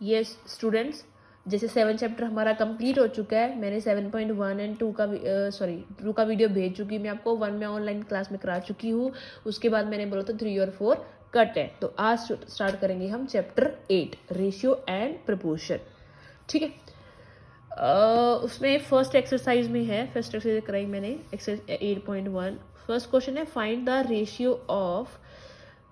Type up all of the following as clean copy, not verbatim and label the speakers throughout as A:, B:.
A: Yes students, जैसे 7 chapter हमारा complete हो चुका है। मैंने 7.1 एंड 2 का 2 का वीडियो भेज चुकी मैं आपको। 1 में ऑनलाइन क्लास में करा चुकी हूँ। उसके बाद मैंने बोला था 3 और 4 कट है। तो आज स्टार्ट करेंगे हम चैप्टर 8 रेशियो एंड प्रपोर्शन। ठीक है, उसमें फर्स्ट एक्सरसाइज में है, फर्स्ट एक्सरसाइज कराई मैंने, एक्सरसाइज 8.1। फर्स्ट क्वेश्चन है find the ratio of,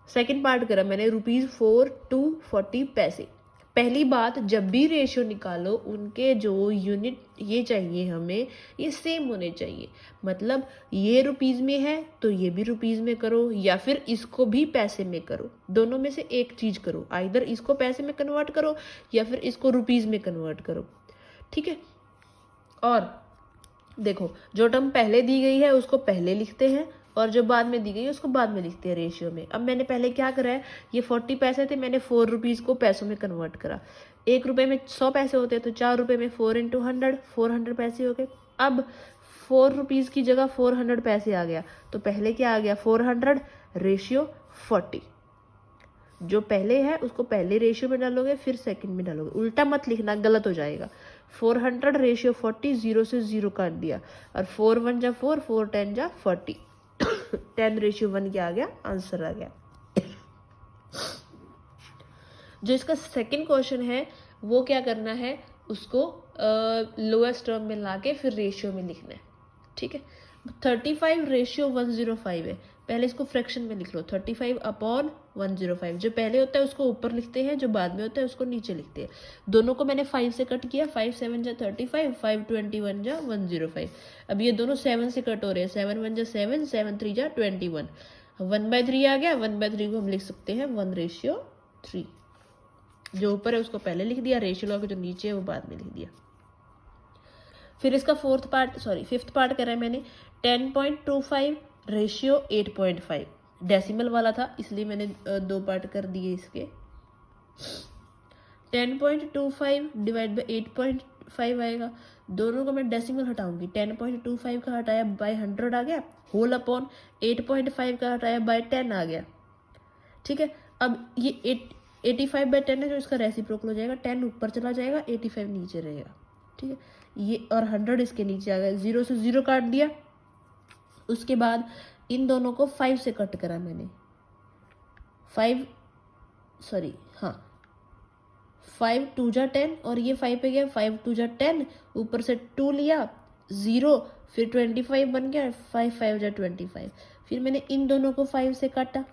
A: second part करा मैंने ₹4 to 40 पैसे। पहली बात, जब भी रेशियो निकालो उनके जो यूनिट ये चाहिए हमें, ये सेम होने चाहिए। मतलब ये रुपीज़ में है तो ये भी रुपीज़ में करो, या फिर इसको भी पैसे में करो। दोनों में से एक चीज़ करो, आइदर इसको पैसे में कन्वर्ट करो या फिर इसको रुपीज़ में कन्वर्ट करो। ठीक है, और देखो जो टर्म पहले दी गई है उसको पहले लिखते हैं और जो बाद में दी गई है उसको बाद में लिखते हैं रेशियो में। अब मैंने पहले क्या करा है, ये 40 पैसे थे, मैंने 4 रुपीज़ को पैसों में कन्वर्ट करा। 1 रुपये में 100 पैसे होते हैं तो 4 रुपये में 4 × 100, 400 पैसे हो गए। अब 4 रुपीज़ की जगह 400 पैसे आ गया, तो पहले क्या आ गया 400 रेशियो 40। जो पहले है उसको पहले रेशियो में डालोगे, फिर सेकंड में डालोगे, उल्टा मत लिखना, गलत हो जाएगा। 400 रेशियो 40, 0 से 0 काट दिया, और 4 1 जा 4, 4 10 जा 40, 10 रेशियो 1 क्या आ गया, आंसर आ गया। जो इसका सेकंड क्वेश्चन है वो क्या करना है, उसको लोएस्ट टर्म में लाके फिर रेशियो में लिखना है। ठीक है, 35 रेशियो 105 है, पहले इसको फ्रैक्शन में लिख लो। 35/105, जो पहले होता है उसको ऊपर लिखते हैं, जो बाद में होता है उसको नीचे लिखते हैं। दोनों को मैंने 5 से कट किया, 5 7 जा 35, 5 21 जा 105। अब ये दोनों 7 से कट हो रहे हैं, 7 1 जा 7, 7 3 जा 21, 1/3 आ गया। 1/3 को हम लिख सकते हैं 1:3। जो ऊपर है उसको पहले लिख दिया, रेशियो लगा के जो नीचे है वो बाद में लिख दिया। फिर इसका फिफ्थ पार्ट करा है मैंने, 10.25 रेशियो 8.5। डेसिमल वाला था इसलिए मैंने 2 पार्ट कर दिए इसके। 10.25 डिवाइड बाई 8.5 आएगा। दोनों को मैं डेसिमल हटाऊंगी। 10.25 का हटाया बाय 100 आ गया, होल अपॉन 8.5 का हटाया बाय 10 आ गया। ठीक है, अब ये 85/10 है, जो इसका रेसिप्रोकल हो जाएगा, 10 ऊपर चला जाएगा, 85 नीचे रहेगा। ठीक है, ये और 100 इसके नीचे आ गया, 0 से 0 काट दिया। उसके बाद इन दोनों को 5 से कट करा मैंने, 5 2 जा 10 और ये 5 पे गया, 5 2 जा 10, ऊपर से 2 लिया, 0, फिर 25 बन गया, 5 5 जा 25। फिर मैंने इन दोनों को 5 से काटा।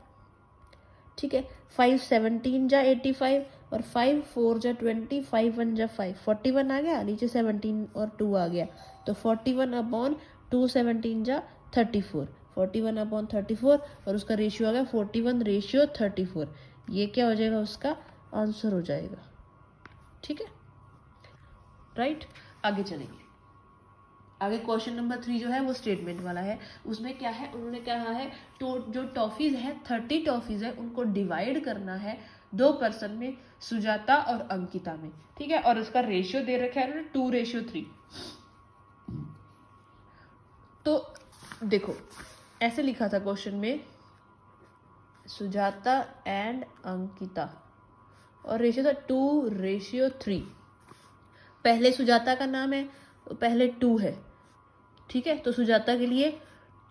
A: ठीक है, 5 17 जा 85 और 5 4 जा 20, 5 1 जा 5, 41 आ गया, नीचे 17 और 2 आ गया, तो 41/2 17 जा 34, 41/34, और उसका रेशियो आ गया 41 रेशियो 34। ये क्या हो जाएगा, उसका आंसर हो जाएगा। ठीक है, राइट। आगे चलेंगे। आगे क्वेश्चन नंबर 3 जो है वो स्टेटमेंट वाला है। उसमें क्या है, उन्होंने कहा है तो जो टॉफीज है 30 टॉफीज है उनको डिवाइड करना है 2 पर्सन में, सुजाता और अंकिता में। ठीक है, और उसका रेशियो दे रखा है उन्होंने 2:3। तो देखो ऐसे लिखा था क्वेश्चन में, सुजाता एंड अंकिता, और रेशियो था 2:3। पहले सुजाता का नाम है, पहले 2 है। ठीक है, तो सुजाता के लिए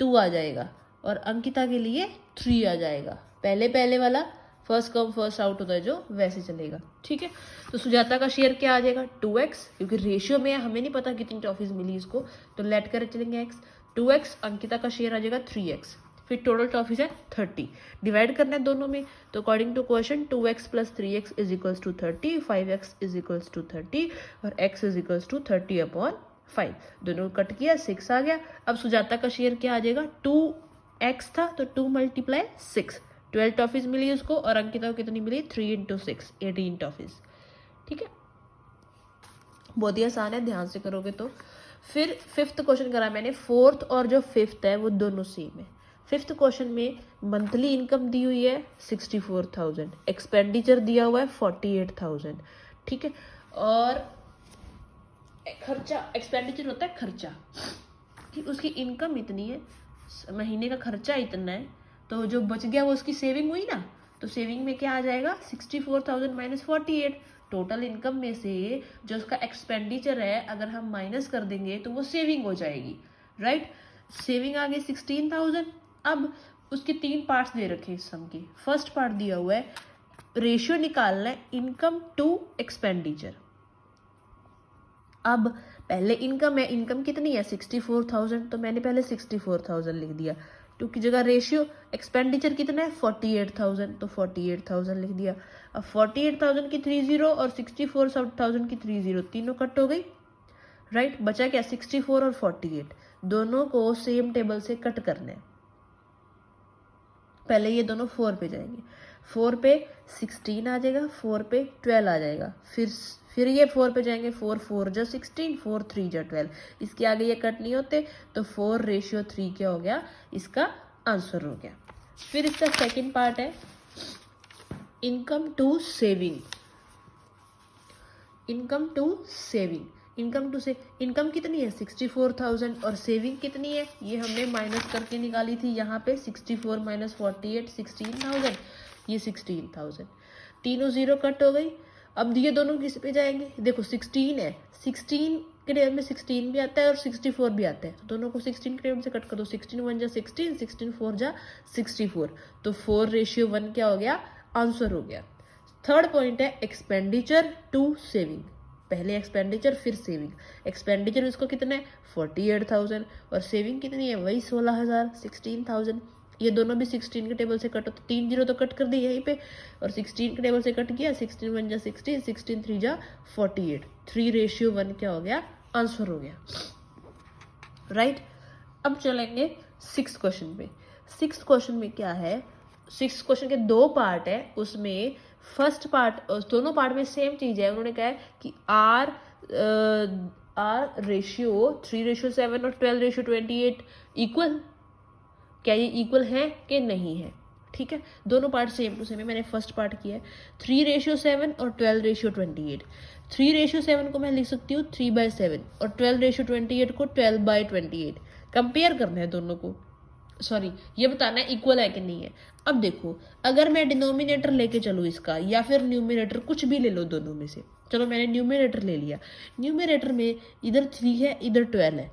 A: 2 आ जाएगा और अंकिता के लिए 3 आ जाएगा। पहले वाला फर्स्ट कम फर्स्ट आउट होता है जो, वैसे चलेगा। ठीक है, तो सुजाता का शेयर क्या आ जाएगा 2x, क्योंकि रेशियो में हमें नहीं पता कितनी टॉफीज मिली इसको, तो लेट कर चलेंगे x, 2x। अंकिता का शेयर आ जाएगा 3x। फिर टोटल टॉफीज है 30, डिवाइड करना है दोनों में। तो according to question 2x + 3x = 30, 5x = 30 और x = 30/5। दोनों कट किया, 6 आ गया। अब सुजाता का शेयर क्या आ जाएगा, 2x था तो 2 × 6, 12 टॉफीज मिली उसको, और अंकिता को कितनी मिली 3 × 6, 18 टॉफीज। ठीक है, बहुत ही आसान है, ध्यान से करोगे तो। फिर फिफ्थ क्वेश्चन करा मैंने, फोर्थ और जो फिफ्थ है वो दोनों सेम है। फिफ्थ क्वेश्चन में मंथली इनकम दी हुई है 64,000, एक्सपेंडिचर दिया हुआ है 48,000। ठीक है, और खर्चा, एक्सपेंडिचर होता है खर्चा, कि उसकी इनकम इतनी है, महीने का खर्चा इतना है, तो जो बच गया वो उसकी सेविंग हुई ना, तो सेविंग में क्या आ जाएगा 64,000 - 48, टोटल इनकम में से जो उसका एक्सपेंडिचर है अगर हम माइनस कर देंगे तो वो सेविंग हो जाएगी, राइट। सेविंग आ गई 16,000। अब उसके 3 पार्ट्स दे रखे इस सम के। फर्स्ट पार्ट दिया हुआ है रेशियो निकालना है इनकम टू एक्सपेंडिचर। अब पहले इनकम है, इनकम कितनी है 64,000, तो मैंने पहले 64,000 लिख दिया। टू की जगह रेशियो, एक्सपेंडिचर कितना है 48,000, तो 48,000 लिख दिया। अब 48,000 की 30 और 64,000 की 30 तीनों कट हो गई, राइट। बचा क्या 64 और 48, दोनों को सेम टेबल से कट करना है। पहले ये दोनों 4 पे जाएंगे, 4 पे 16 आ जाएगा, 4 पे 12 आ जाएगा, फिर ये 4 पे जाएंगे, 4 4 जा 16, 4 3 जा 12। इसके आगे ये कट नहीं होते, तो 4:3 क्या हो गया, इसका आंसर हो गया। फिर इसका सेकंड पार्ट है income to saving. Income to saving, income कितनी है 64,000 और सेविंग कितनी है ये हमने माइनस करके निकाली थी यहाँ पे। 64 माइनस 48 16,000, ये 16,000, तीनों 0 कट हो गई। अब ये दोनों किस पे जाएंगे, देखो 16 है, 16 के टेबल में 16 भी आता है और 64 भी आता है, तो दोनों को 16 के टेबल से कट कर दो। 16 1 जा 16, 16 4 जा 64, तो 4:1 क्या हो गया, आंसर हो गया। थर्ड पॉइंट है एक्सपेंडिचर टू सेविंग। पहले एक्सपेंडिचर फिर सेविंग। एक्सपेंडिचर उसको कितना है 48,000 और सेविंग कितनी है वही 16,000 16,000। ये दोनों भी 16 के टेबल से कट, तो 3 0 तो कट कर दी यहीं पे, और 16 के टेबल से कट किया। 16 1 जा 16, 16 3 जा 48, 3:1 क्या हो गया, आंसर हो गया, राइट। अब चलेंगे 6th क्वेश्चन पे। 6th क्वेश्चन में क्या है, 6th क्वेश्चन के 2 पार्ट है, उसमें फर्स्ट पार्ट, दोनों पार्ट में सेम चीज है। उन्होंने कहा है कि आर रेशियो 3:7 और 12:28 इक्वल, क्या ये इक्वल है कि नहीं है, ठीक है। दोनों पार्ट सेम टू सेम है। मैंने फर्स्ट पार्ट किया है 3:7 और 12:28। 3:7 को मैं लिख सकती हूँ 3/7 और 12:28 को 12/28। कंपेयर करना है दोनों को, सॉरी ये बताना है इक्वल है कि नहीं है। अब देखो अगर मैं डिनोमिनेटर लेके चलूँ इसका या फिर न्यूमिनेटर, कुछ भी ले लो दोनों में से। चलो मैंने न्यूमिनेटर ले लिया। न्यूमिनेटर में इधर 3 है इधर 12 है,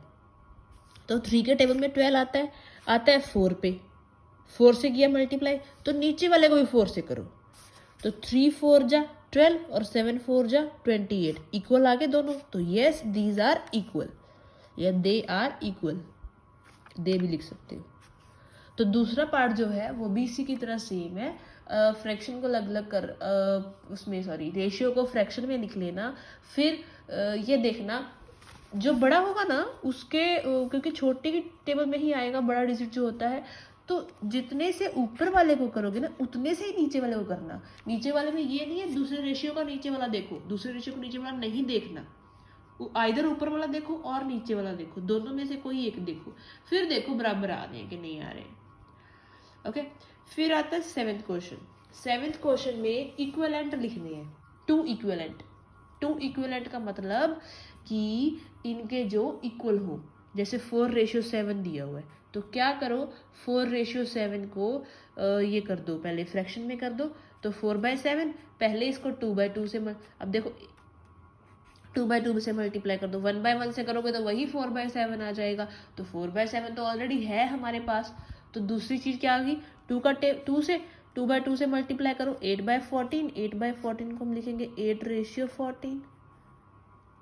A: तो 3 के टेबल में 12 आता है 4 पे, 4 से किया मल्टीप्लाई, तो नीचे वाले को भी 4 से करो, तो 3 4 जा 12 और 7 4 जा 28, इक्वल आ गए दोनों। तो यस दीज आर इक्वल, या दे आर इक्वल, दे भी लिख सकते हो। तो दूसरा पार्ट जो है वो भी इसी की तरह सेम है। फ्रैक्शन को अलग अलग कर, उसमें सॉरी रेशियो को फ्रैक्शन में लिख लेना। फिर ये देखना जो बड़ा होगा ना उसके, क्योंकि छोटे की टेबल में ही आएगा बड़ा डिजिट जो होता है, तो जितने से ऊपर वाले को करोगे ना उतने से ही नीचे वाले को करना। नीचे वाले में ये नहीं है दूसरे रेशियो का नीचे वाला देखो, दूसरे रेशियो को नीचे वाला नहीं देखना, आइदर ऊपर वाला देखो और नीचे वाला देखो, दोनों में से कोई एक देखो, फिर देखो बराबर आ रहे हैं कि नहीं आ रहे हैं। ओके, फिर आता है 7th क्वेश्चन। 7th क्वेश्चन में इक्विवेलेंट लिखने हैं, टू इक्विवेलेंट का मतलब कि इनके जो इक्वल हो। जैसे 4:7 दिया हुआ है, तो क्या करो 4:7 को ये कर दो, पहले फ्रैक्शन में कर दो, तो 4/7, पहले इसको 2/2 से अब देखो 2/2 से मल्टीप्लाई कर दो, 1/1 से करोगे तो वही 4/7 आ जाएगा, तो 4/7 तो ऑलरेडी है हमारे पास। तो दूसरी चीज क्या आ गई, 2 से मल्टीप्लाई करो 8/14, 8/14 को हम लिखेंगे 8:14,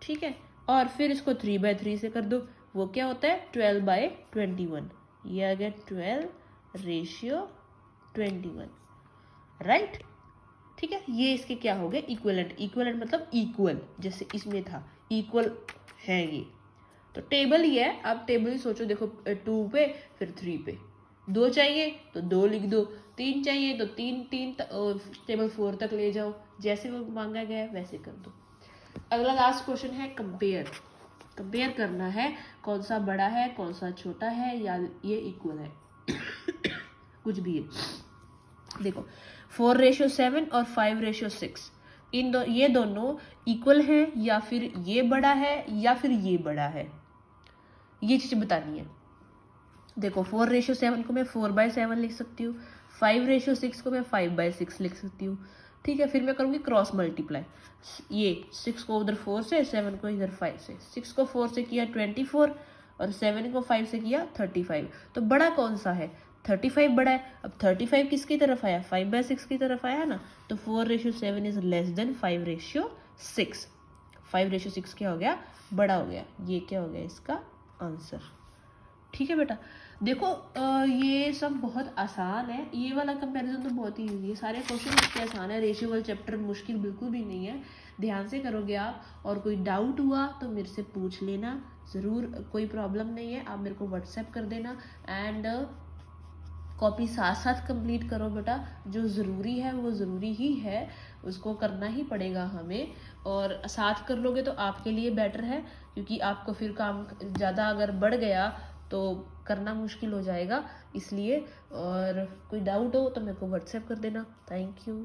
A: ठीक है। और फिर इसको 3/3 से कर दो, वो क्या होता है 12/21, ये आ गया 12:21, राइट, ठीक है। ये इसके क्या हो गए इक्विवेलेंट मतलब इक्वल, जैसे इसमें था इक्वल है ये, तो टेबल ही है। अब टेबल ही सोचो, देखो 2 पे फिर 3 पे, 2 चाहिए तो 2 लिख दो, 3 चाहिए तो 3 टेबल 4 तक ले जाओ, जैसे वो मांगा गया है वैसे कर दो। अगला लास्ट क्वेश्चन है कंपेयर करना है कौन सा बड़ा है कौन सा छोटा है या ये इक्वल है कुछ भी है। देखो 4:7 और 5:6, ये दोनों इक्वल हैं या फिर ये बड़ा है या फिर ये बड़ा है, ये चीज बतानी है। देखो 4:7 को मैं 4/7 लिख सकती हूँ, 5:6 को मैं 5/6 लिख सकती हूँ, ठीक है, फिर मैं करूँगी क्रॉस मल्टीप्लाई। ये 6 को उधर 4 से, 7 को इधर 5 से। 6 को 4 से किया 24 और 7 को 5 से किया 35। तो बड़ा कौन सा है? 35 बड़ा है। अब 35 किसकी तरफ आया? 5/6 की तरफ आया ना। तो 4:7 इज लेस देन 5:6। 5:6 क्या हो गया? बड़ा हो गया। ये क्या हो गया इसका आंसर। ठीक है बेटा, देखो ये सब बहुत आसान है। ये वाला कंपैरिजन तो बहुत ही ईजी है, सारे क्वेश्चन इसके आसान है। रेशियो वाला चैप्टर मुश्किल बिल्कुल भी नहीं है, ध्यान से करोगे आप। और कोई डाउट हुआ तो मेरे से पूछ लेना ज़रूर, कोई प्रॉब्लम नहीं है। आप मेरे को व्हाट्सएप कर देना। एंड कॉपी साथ साथ कंप्लीट करो बेटा, जो ज़रूरी है वो ज़रूरी ही है, उसको करना ही पड़ेगा हमें। और साथ कर लोगे तो आपके लिए बेटर है, क्योंकि आपको फिर काम ज़्यादा अगर बढ़ गया तो करना मुश्किल हो जाएगा, इसलिए। और कोई डाउट हो तो मेरे को व्हाट्सएप कर देना। Thank you.